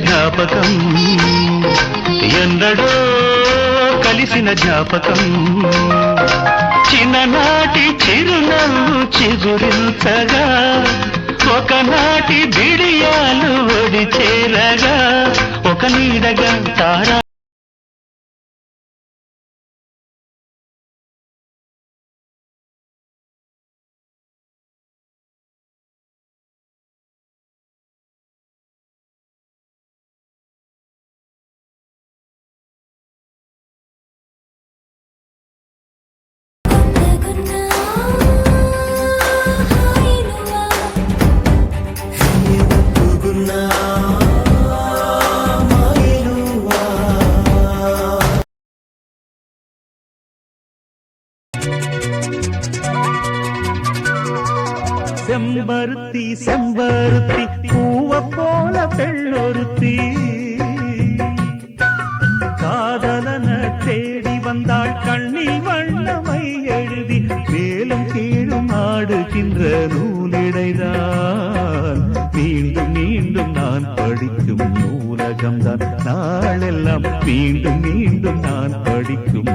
జ్ఞాపకం ఎన్నడో కలిసిన జ్ఞాపకం చిన్ననాటి చిరునవ్వు చిగురించగా ఒకనాటి బిడియాలు ఒడి చేరగా ఒక నీడగా తారా செம்பருத்தி செம்பருத்தி பூவ போல பெண்ணொருத்தி காதலன தேடி வந்தாள் கண்ணில் வண்ணமை எழுதி மேலும் கீழும் ஆடுகின்ற நூலிடைதான் மீண்டும் மீண்டும் நான் படிக்கும் நூலகம்தான் நாளெல்லாம் மீண்டும் மீண்டும் நான் படிக்கும்